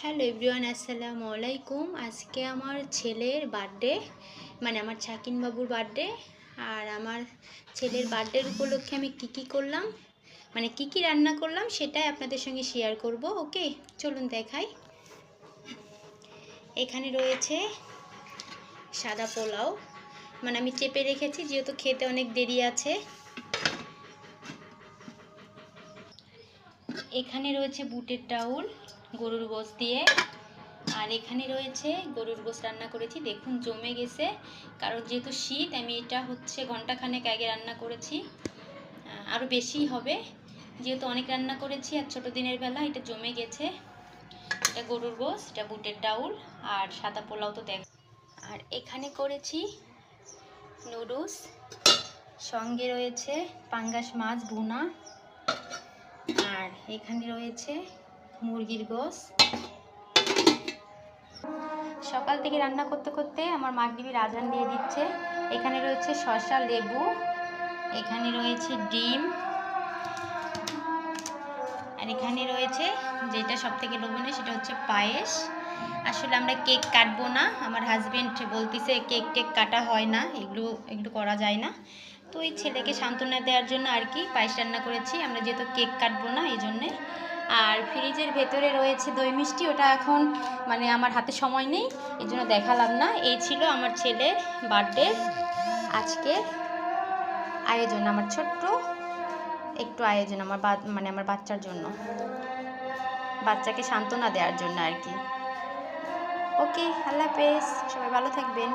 Hello everyone, আসসালামু আলাইকুম। আজকে আমার ছেলের বার্থডে, মানে আমার ছাকিন বাবুর বার্থডে। আর আমার ছেলের বার্থডের উপলক্ষে আমি কী করলাম, মানে কী রান্না করলাম সেটাই আপনাদের সঙ্গে শেয়ার করব। ওকে, চলুন দেখাই। এখানে রয়েছে সাদা পোলাও, মানে আমি চেপে রেখেছি যেহেতু খেতে অনেক দেরি আছে। এখানে রয়েছে বুটের ডাউল গরুর গোশ দিয়ে। আর এখানে রয়েছে গরুর গোশ রান্না করেছি, দেখুন জমে গেছে, কারণ যেহেতু শীত আমি এটা হচ্ছে ঘন্টাখানেক আগে রান্না করেছি। আরও বেশিই হবে যেহেতু অনেক রান্না করেছি আর ছোটো দিনের বেলা এটা জমে গেছে। এটা গরুর গোশ, এটা বুটের ডাউল আর সাদা পোলাও তো দেখ। আর এখানে করেছি নুডলস, সঙ্গে রয়েছে পাঙ্গাস মাছ ভুনা, আর এখানে রয়েছে মুরগির গোশ। সকাল থেকে রান্না করতে করতে আমার মাগরিবের আজান দিয়ে দিচ্ছে। এখানে রয়েছে শসা, লেবু, এখানে রয়েছে ডিম, আর এখানে রয়েছে যেটা সব থেকে লোভনীয় সেটা হচ্ছে পায়েস। আসলে আমরা কেক কাটবো না, আমার হাজবেন্ড বলতেছে কেক টেক কাটা হয় না, এগুলো করা যায় না। তো এই ছেলেকে সান্ত্বনা দেওয়ার জন্য আর কি পায়েস রান্না করেছি, আমরা যেহেতু কেক কাটবো না এই জন্যে। আর ফ্রিজের ভেতরে রয়েছে দই মিষ্টি, ওটা এখন মানে আমার হাতে সময় নেই এই জন্য দেখালাম না। এই ছিল আমার ছেলের বার্থডে আজকে আয়োজন, আমার ছোট্ট একটু আয়োজন আমার মানে আমার বাচ্চার জন্য, বাচ্চাকে সান্ত্বনা দেওয়ার জন্য আর কি। ওকে, আল্লাহ হাফেজ, সবাই ভালো থাকবেন।